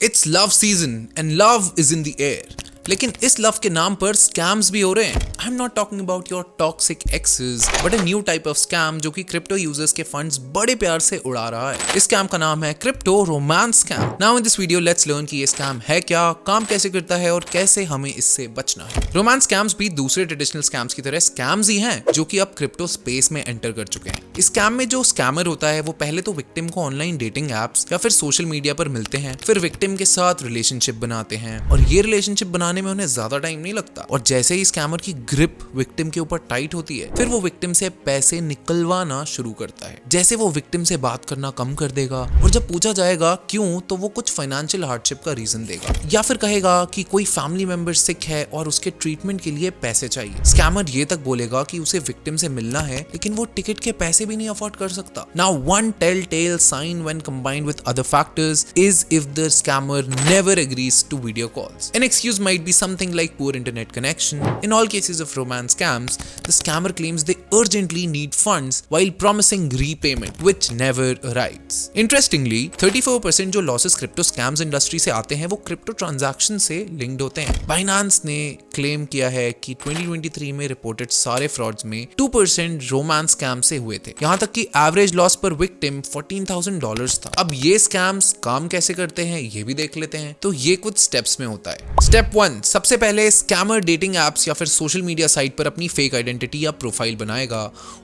It's love season and love is in the air. लेकिन इस love के नाम पर स्कैम्स भी हो रहे हैं। I am not talking about your toxic exes but a new type of scam जो कि क्रिप्टो यूजर्स के फंड्स बड़े प्यार से उड़ा रहा है। इस स्कैम का नाम है crypto romance scam. Now in this video let's learn कि ये स्कैम है क्या, काम कैसे करता है और कैसे हमें इससे बचना है। रोमांस स्कैम्स भी दूसरे ट्रेडिशनल स्कैम्स की तरह स्कैम्स ही हैं जो कि अब क्रिप्टो स्पेस में एंटर कर चुके हैं। इस स्कैम में जो स्कैमर होता है वो पहले तो विक्टिम को ऑनलाइन डेटिंग एप्स या फिर सोशल मीडिया पर मिलते हैं, फिर विक्टिम के साथ रिलेशनशिप बनाते हैं और ये रिलेशनशिप बनाने में उन्हें ज्यादा टाइम नहीं लगता। और जैसे ही स्कैमर की ग्रिप विक्टिम के ऊपर टाइट होती है, फिर वो विक्टिम से पैसे निकलवाना शुरू करता है। जैसे वो विक्टिम से बात करना कम कर देगा और जब पूछा जाएगा क्यों, तो वो कुछ फाइनेंशियल हार्डशिप का रीजन देगा या फिर कहेगा कि कोई फैमिली मेंबर सिक है और उसके ट्रीटमेंट के लिए पैसे चाहिए। स्कैमर ये तक बोलेगा कि उसे विक्टिम से मिलना है लेकिन वो टिकट के पैसे भी नहीं अफोर्ड कर सकता। Now one tell sign when combined with other factors is if the scammer never agrees to video calls. An excuse might be something like poor internet connection. In all cases of romance scams, the scammer claims they urgently need funds while promising repayment, which never arrives. Interestingly, 34% जो losses crypto scams industry से आते हैं वो crypto transaction से linked होते हैं। Binance ने claim किया है कि 2023 में reported सारे frauds में 2% romance scam से हुए थे। यहाँ तक कि average loss per victim $14,000 था। अब ये scams काम कैसे करते हैं ये भी देख लेते हैं। तो ये कुछ steps में होता है। Step 1, सबसे पहले स्कैमर डेटिंग एप्स या फिर सोशल मीडिया साइट पर अपनी फेक आइडेंटिटी या प्रोफाइल बनाएगा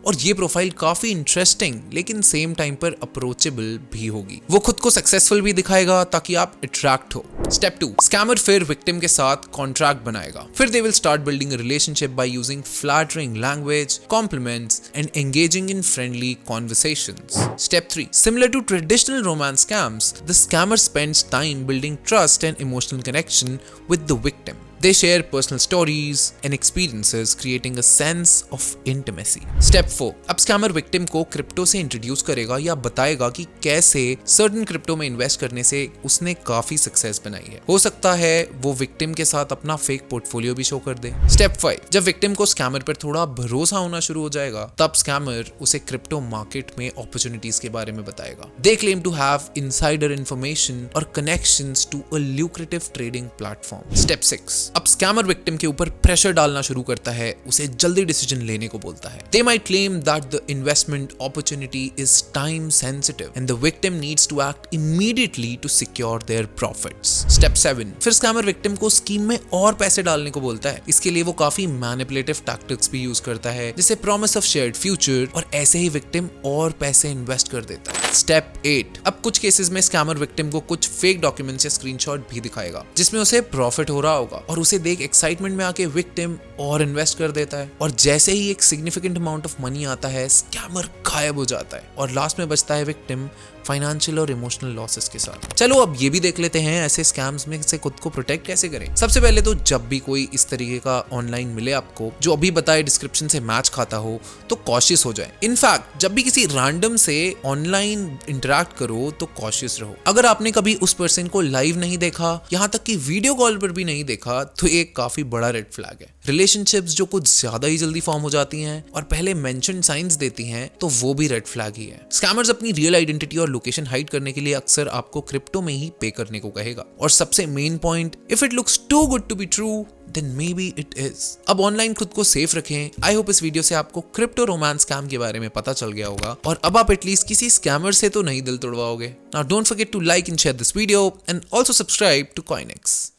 और ये प्रोफाइल काफी इंटरेस्टिंग लेकिन सेम टाइम पर अप्रोचेबल भी होगी। वो खुद को सक्सेसफुल भी दिखाएगा ताकि आप अट्रैक्ट हो। स्टेप 2, स्कैमर फिर विक्टिम के साथ कॉन्ट्रैक्ट बनाएगा। फिर they will start building a relationship by using flattering language, compliments and engaging in friendly conversations. Step 3, similar to traditional romance scams, the scammer spends time building trust and emotional connection with the victim. They share personal stories and experiences, creating a sense of intimacy. Step 4, अब scammer victim को crypto से introduce करेगा या बताएगा कि कैसे certain crypto में invest करने से उसने काफी सक्सेस बनाई है। हो सकता है वो विक्टिम के साथ अपना फेक पोर्टफोलियो भी शो कर दे। स्टेप 5, जब विक्टिम को स्कैमर पर थोड़ा भरोसा होना शुरू हो जाएगा तब स्कैमर उसे क्रिप्टो मार्केट में अपॉर्चुनिटीज के बारे में बताएगा। They claim to have insider information or connections to a lucrative trading platform. Step 6, अब स्कैमर विक्टिम के ऊपर प्रेशर डालना शुरू करता है, उसे जल्दी डिसीजन लेने को बोलता है। They might claim that the investment opportunity is time sensitive and the victim needs to act immediately to secure their profits. Step 7, फिर स्कैमर विक्टिम को स्कीम में और पैसे डालने को बोलता है। इसके लिए वो काफी मैनिपुलेटिव टैक्टिक्स भी यूज करता है जैसे प्रॉमिस ऑफ शेयर्ड फ्यूचर, और ऐसे ही विक्टिम और पैसे इन्वेस्ट कर देता है। स्टेप 8, अब कुछ केसेस में स्कैमर विक्टिम को कुछ फेक डॉक्यूमेंट्स या स्क्रीनशॉट भी दिखाएगा जिसमें उसे प्रॉफिट हो रहा होगा और उसे देख एक्साइटमेंट में आके विक्टिम और इन्वेस्ट कर देता है। और जैसे ही एक सिग्निफिकेंट अमाउंट ऑफ मनी आता है स्कैमर गायब हो जाता है और लास्ट में बचता है विक्टिम फाइनेंशियल और इमोशनल लॉसेस के साथ। चलो अब ये भी देख लेते हैं ऐसे स्कैम्स में से खुद को प्रोटेक्ट कैसे करें। सबसे पहले तो जब भी कोई इस तरीके का ऑनलाइन मिले आपको जो अभी बताए डिस्क्रिप्शन से मैच खाता हो तो कॉशियस हो जाए। इनफैक्ट जब भी किसी रैंडम से ऑनलाइन इंटरेक्ट करो तो कॉशियस रहो। अगर आपने कभी उस पर्सन को लाइव नहीं देखा, यहाँ तक कि वीडियो कॉल पर भी नहीं देखा, तो एक काफी बड़ा रेड फ्लैग है। रिलेशनशिप्स जो कुछ ज्यादा ही जल्दी फॉर्म हो जाती हैं और पहले मेंशन साइंस देती हैं तो वो भी रेड फ्लैग ही है। स्कैमर्स अपनी रियल आइडेंटिटी और लोकेशन हाइड करने के लिए अक्सर आपको क्रिप्टो में ही पे करने को कहेगा। और सबसे main point, if it looks too good to be true then maybe it is. अब ऑनलाइन खुद को सेफ रखें। आई होप इस वीडियो से आपको क्रिप्टो रोमांस स्कैम के बारे में पता चल गया होगा और अब आप एटलीस्ट किसी स्कैमर से तो नहीं दिल तोड़वाओगे। Now don't forget to like and share this video and also subscribe to CoinEx.